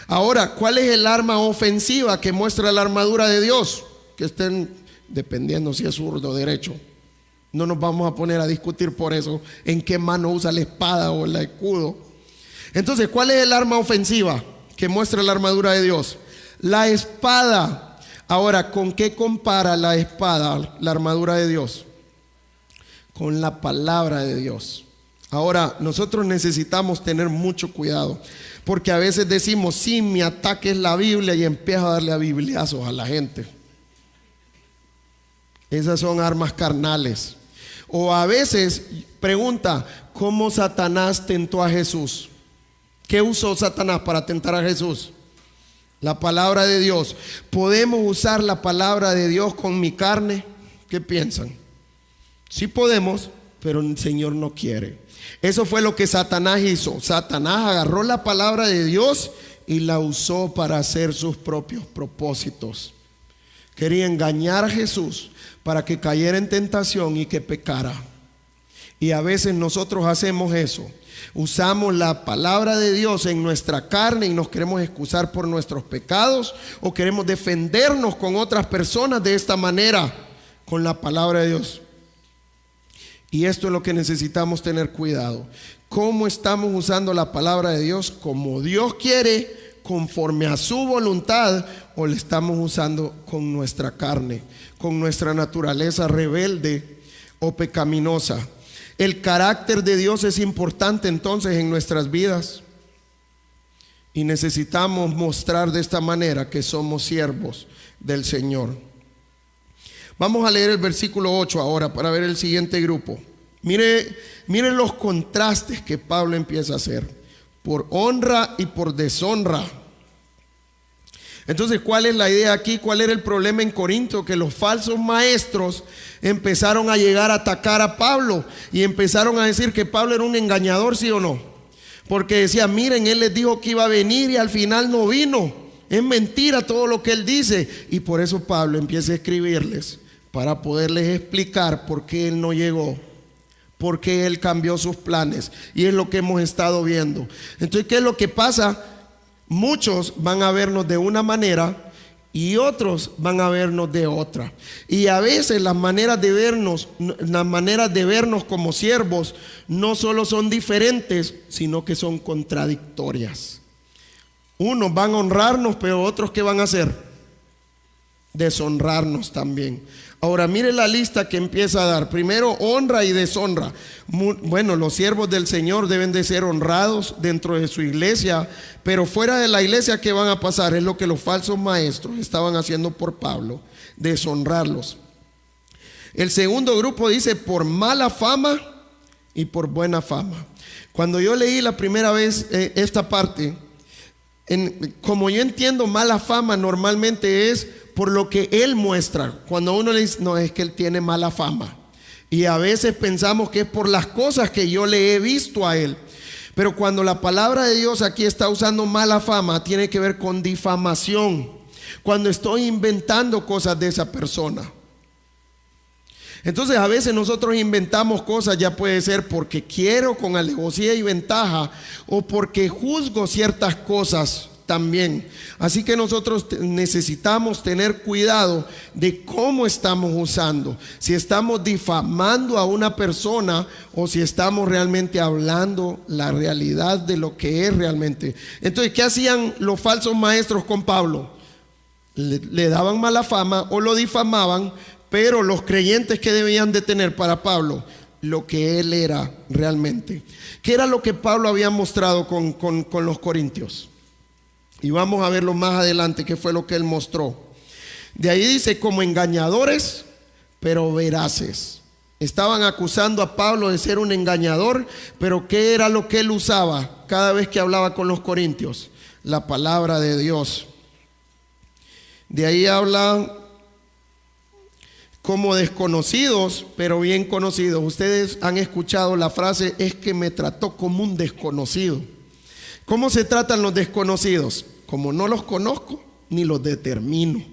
Speaker 1: Ahora, ¿cuál es el arma ofensiva que muestra la armadura de Dios? Que estén, dependiendo si es zurdo o derecho. No nos vamos a poner a discutir por eso, en qué mano usa la espada o el escudo. Entonces, ¿cuál es el arma ofensiva que muestra la armadura de Dios? La espada. Ahora, ¿con qué compara la espada la armadura de Dios? Con la palabra de Dios. Ahora, nosotros necesitamos tener mucho cuidado, porque a veces decimos: sí, mi ataque es la Biblia, y empiezo a darle a bibliazos a la gente. Esas son armas carnales. O a veces pregunta: ¿cómo Satanás tentó a Jesús? ¿Qué usó Satanás para tentar a Jesús? La palabra de Dios. ¿Podemos usar la palabra de Dios con mi carne? ¿Qué piensan? Sí podemos, pero el Señor no quiere. Eso fue lo que Satanás hizo. Satanás agarró la palabra de Dios y la usó para hacer sus propios propósitos. Quería engañar a Jesús para que cayera en tentación y que pecara. Y a veces nosotros hacemos eso. Usamos la palabra de Dios en nuestra carne y nos queremos excusar por nuestros pecados, o queremos defendernos con otras personas de esta manera, con la palabra de Dios. Y esto es lo que necesitamos tener cuidado. ¿Cómo estamos usando la palabra de Dios? ¿Como Dios quiere, conforme a su voluntad, o le estamos usando con nuestra carne, con nuestra naturaleza rebelde o pecaminosa? El carácter de Dios es importante entonces en nuestras vidas, y necesitamos mostrar de esta manera que somos siervos del Señor. Vamos a leer el versículo 8 ahora para ver el siguiente grupo. Miren los contrastes que Pablo empieza a hacer: por honra y por deshonra. Entonces, ¿cuál es la idea aquí? ¿Cuál era el problema en Corinto? Que los falsos maestros empezaron a llegar a atacar a Pablo y empezaron a decir que Pablo era un engañador, ¿sí o no? Porque decía: miren, él les dijo que iba a venir y al final no vino. Es mentira todo lo que él dice. Y por eso Pablo empieza a escribirles, para poderles explicar por qué él no llegó, por qué él cambió sus planes. Y es lo que hemos estado viendo. Entonces, ¿qué es lo que pasa? Muchos van a vernos de una manera y otros van a vernos de otra. Y a veces las maneras de vernos como siervos no solo son diferentes, sino que son contradictorias. Unos van a honrarnos, pero otros, ¿qué van a hacer? Deshonrarnos también. Ahora mire la lista que empieza a dar. Primero, honra y deshonra. Bueno, los siervos del Señor deben de ser honrados dentro de su iglesia, pero fuera de la iglesia, ¿qué van a pasar? Es lo que los falsos maestros estaban haciendo por Pablo: deshonrarlos. El segundo grupo dice: por mala fama y por buena fama. Cuando yo leí la primera vez esta parte, como yo entiendo, mala fama normalmente es por lo que él muestra. Cuando uno le dice: no, es que él tiene mala fama, Y a veces pensamos que es por las cosas que yo le he visto a él. Pero cuando la palabra de Dios aquí está usando mala fama, tiene que ver con difamación. Cuando estoy inventando cosas de esa persona. Entonces a veces nosotros inventamos cosas, ya puede ser porque quiero con alevosía y ventaja, o porque juzgo ciertas cosas también. Así que nosotros necesitamos tener cuidado de cómo estamos usando. Si estamos difamando a una persona o si estamos realmente hablando la realidad de lo que es realmente. Entonces, ¿qué hacían los falsos maestros con Pablo? Le daban mala fama o lo difamaban, pero los creyentes que debían de tener para Pablo lo que él era realmente. ¿Qué era lo que Pablo había mostrado con los corintios? Y vamos a verlo más adelante, qué fue lo que él mostró. De ahí dice, como engañadores, pero veraces. Estaban acusando a Pablo de ser un engañador, pero ¿qué era lo que él usaba cada vez que hablaba con los corintios? La palabra de Dios. De ahí habla como desconocidos, pero bien conocidos. Ustedes han escuchado la frase, es que me trató como un desconocido. ¿Cómo se tratan los desconocidos? Como no los conozco, ni los determino.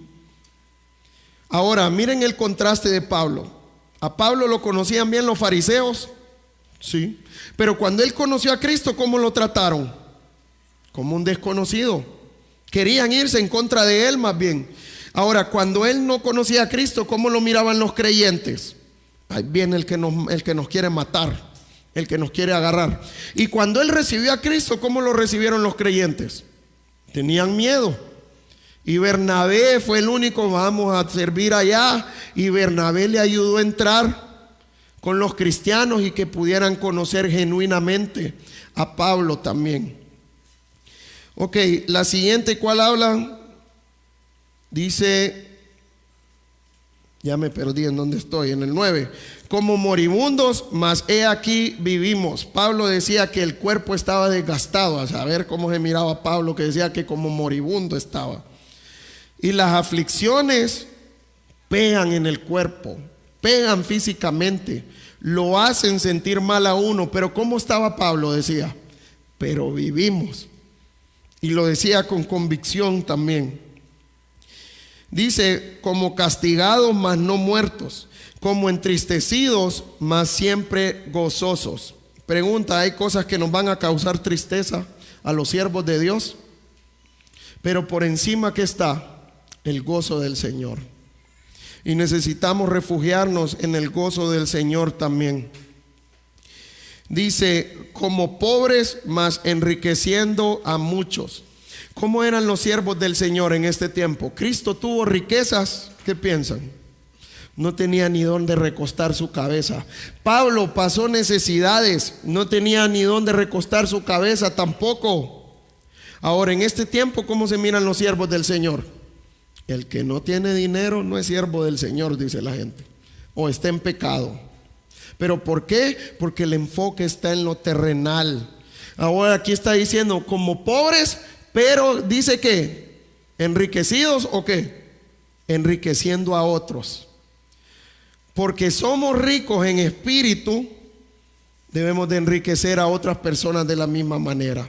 Speaker 1: Ahora, miren el contraste de Pablo. A Pablo lo conocían bien los fariseos, sí. Pero cuando él conoció a Cristo, ¿cómo lo trataron? Como un desconocido. Querían irse en contra de él más bien. Ahora, cuando él no conocía a Cristo, ¿cómo lo miraban los creyentes? Ahí viene el que nos quiere matar, el que nos quiere agarrar. Y cuando él recibió a Cristo, ¿cómo lo recibieron los creyentes? Tenían miedo. Y Bernabé fue el único, vamos a servir allá. Y Bernabé le ayudó a entrar con los cristianos y que pudieran conocer genuinamente a Pablo también. Ok, la siguiente, ¿cuál habla? Dice, ya me perdí en dónde estoy, en el 9. Como moribundos, mas he aquí vivimos. Pablo decía que el cuerpo estaba desgastado. A saber cómo se miraba Pablo, que decía que como moribundo estaba. Y las aflicciones pegan en el cuerpo, pegan físicamente, lo hacen sentir mal a uno. Pero ¿cómo estaba Pablo? Decía, pero vivimos. Y lo decía con convicción también. Dice, como castigados, mas no muertos, como entristecidos, mas siempre gozosos. Pregunta, ¿hay cosas que nos van a causar tristeza a los siervos de Dios? Pero por encima que está el gozo del Señor. Y necesitamos refugiarnos en el gozo del Señor también. Dice, como pobres, mas enriqueciendo a muchos. ¿Cómo eran los siervos del Señor en este tiempo? Cristo tuvo riquezas, ¿qué piensan? No tenía ni dónde recostar su cabeza. Pablo pasó necesidades, no tenía ni dónde recostar su cabeza tampoco. Ahora, en este tiempo, ¿cómo se miran los siervos del Señor? El que no tiene dinero no es siervo del Señor, dice la gente, o está en pecado. ¿Pero por qué? Porque el enfoque está en lo terrenal. Ahora aquí está diciendo, como pobres, pero dice que enriquecidos o qué, enriqueciendo a otros. Porque somos ricos en espíritu, debemos de enriquecer a otras personas de la misma manera.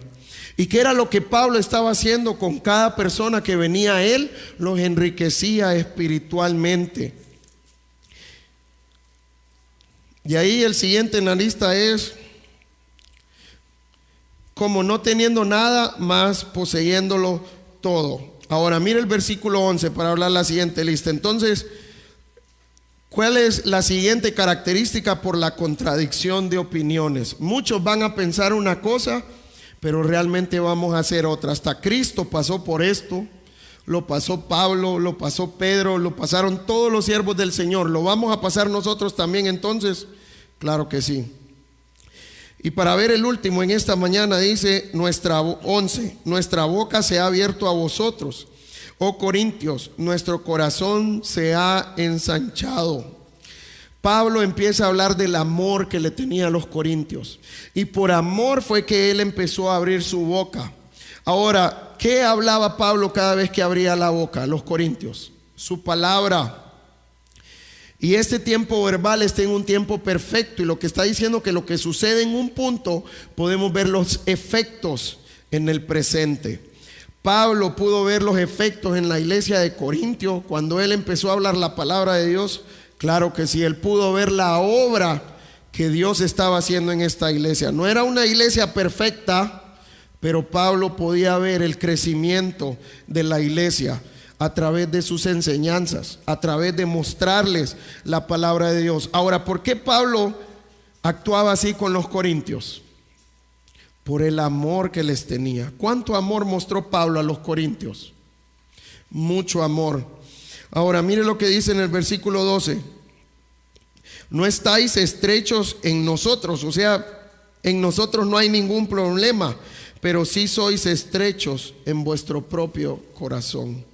Speaker 1: ¿Y qué era lo que Pablo estaba haciendo con cada persona que venía a él? Los enriquecía espiritualmente. Y ahí el siguiente en la lista es, como no teniendo nada, más poseyéndolo todo. Ahora mire el versículo 11 para hablar la siguiente lista. Entonces, ¿cuál es la siguiente característica por la contradicción de opiniones? Muchos van a pensar una cosa, pero realmente vamos a hacer otra. Hasta Cristo pasó por esto, lo pasó Pablo, lo pasó Pedro, lo pasaron todos los siervos del Señor. ¿Lo vamos a pasar nosotros también entonces? Claro que sí. Y para ver el último en esta mañana dice, nuestra boca se ha abierto a vosotros, oh Corintios, nuestro corazón se ha ensanchado. Pablo empieza a hablar del amor que le tenía a los corintios, y por amor fue que él empezó a abrir su boca. Ahora, ¿qué hablaba Pablo cada vez que abría la boca a los corintios? Su palabra. Y este tiempo verbal está en un tiempo perfecto, y lo que está diciendo que lo que sucede en un punto podemos ver los efectos en el presente. Pablo pudo ver los efectos en la iglesia de Corintio cuando él empezó a hablar la palabra de Dios. Claro que sí, él pudo ver la obra que Dios estaba haciendo en esta iglesia. No era una iglesia perfecta, pero Pablo podía ver el crecimiento de la iglesia a través de sus enseñanzas, a través de mostrarles la palabra de Dios. Ahora, ¿por qué Pablo actuaba así con los corintios? Por el amor que les tenía. ¿Cuánto amor mostró Pablo a los corintios? Mucho amor. Ahora, mire lo que dice en el versículo 12. No estáis estrechos en nosotros, o sea, en nosotros no hay ningún problema, pero sí sois estrechos en vuestro propio corazón.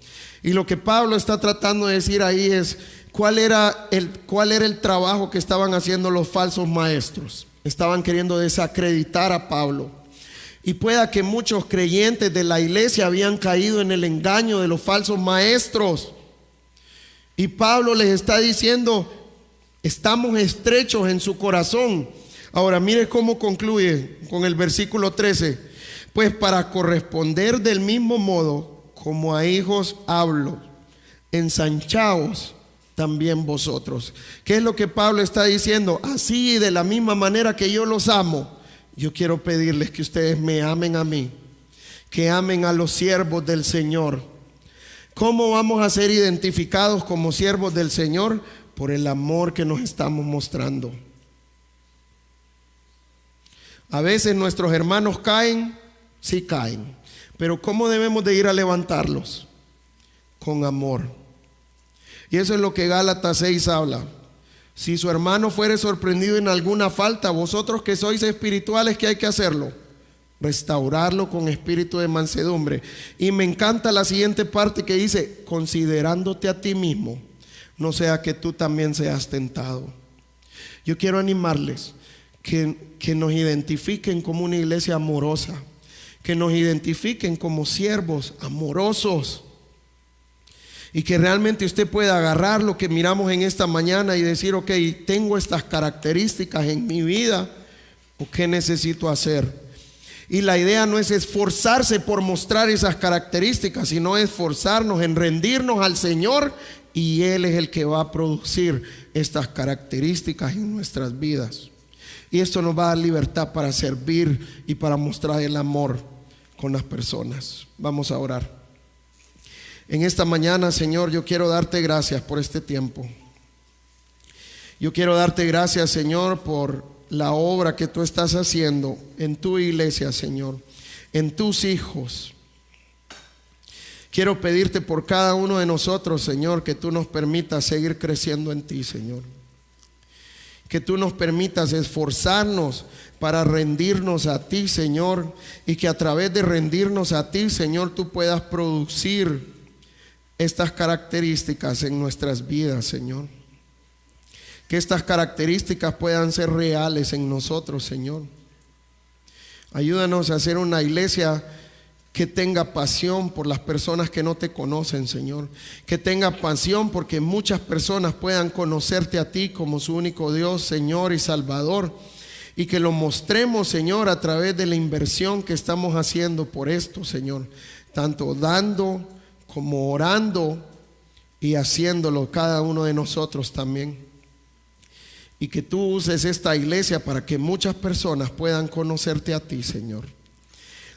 Speaker 1: Y lo que Pablo está tratando de decir ahí es cuál era el trabajo que estaban haciendo los falsos maestros. Estaban queriendo desacreditar a Pablo. Y pueda que muchos creyentes de la iglesia habían caído en el engaño de los falsos maestros. Y Pablo les está diciendo, estamos estrechos en su corazón. Ahora mire cómo concluye con el versículo 13. Pues para corresponder del mismo modo como a hijos hablo, ensanchaos también vosotros. ¿Qué es lo que Pablo está diciendo? Así, de la misma manera que yo los amo, yo quiero pedirles que ustedes me amen a mí, que amen a los siervos del Señor. ¿Cómo vamos a ser identificados como siervos del Señor? Por el amor que nos estamos mostrando. A veces nuestros hermanos caen, sí caen, pero ¿cómo debemos de ir a levantarlos? Con amor. Y eso es lo que Gálatas 6 habla. Si su hermano fuere sorprendido en alguna falta, vosotros que sois espirituales, ¿qué hay que hacerlo? Restaurarlo con espíritu de mansedumbre. Y me encanta la siguiente parte que dice, considerándote a ti mismo, no sea que tú también seas tentado. Yo quiero animarles que nos identifiquen como una iglesia amorosa, que nos identifiquen como siervos amorosos, y que realmente usted pueda agarrar lo que miramos en esta mañana y decir, ok, tengo estas características en mi vida, ¿o qué necesito hacer? Y la idea no es esforzarse por mostrar esas características, sino esforzarnos en rendirnos al Señor, y Él es el que va a producir estas características en nuestras vidas. Y esto nos va a dar libertad para servir y para mostrar el amor con las personas. Vamos a orar. En esta mañana, Señor, yo quiero darte gracias por este tiempo. Yo quiero darte gracias, Señor, por la obra que tú estás haciendo en tu iglesia, Señor, en tus hijos. Quiero pedirte por cada uno de nosotros, Señor, que tú nos permitas seguir creciendo en ti, Señor. Que tú nos permitas esforzarnos para rendirnos a ti, Señor, y que a través de rendirnos a ti, Señor, tú puedas producir estas características en nuestras vidas, Señor. Que estas características puedan ser reales en nosotros, Señor. Ayúdanos a hacer una iglesia que tenga pasión por las personas que no te conocen, Señor. Que tenga pasión porque muchas personas puedan conocerte a ti como su único Dios, Señor y Salvador. Y que lo mostremos, Señor, a través de la inversión que estamos haciendo por esto, Señor. Tanto dando como orando y haciéndolo cada uno de nosotros también. Y que tú uses esta iglesia para que muchas personas puedan conocerte a ti, Señor.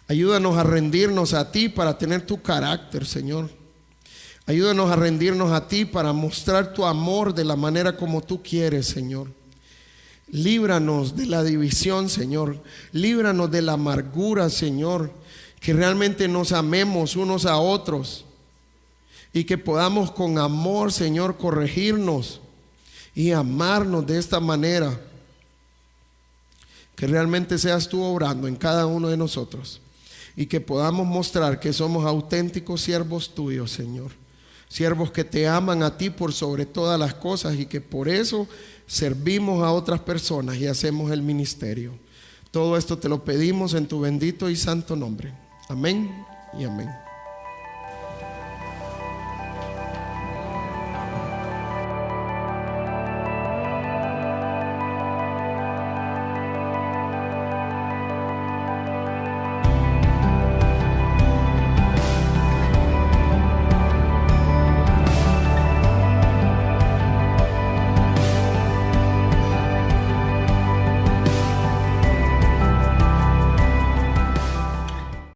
Speaker 1: Ayúdanos a rendirnos a ti para tener tu carácter, Señor. Ayúdanos a rendirnos a ti para mostrar tu amor de la manera como tú quieres, Señor. Líbranos de la división, Señor. Líbranos de la amargura, Señor. Que realmente nos amemos unos a otros. Y que podamos con amor, Señor, corregirnos y amarnos de esta manera. Que realmente seas tú obrando en cada uno de nosotros. Y que podamos mostrar que somos auténticos siervos tuyos, Señor. Siervos que te aman a ti por sobre todas las cosas y que por eso servimos a otras personas y hacemos el ministerio. Todo esto te lo pedimos en tu bendito y santo nombre. Amén y amén.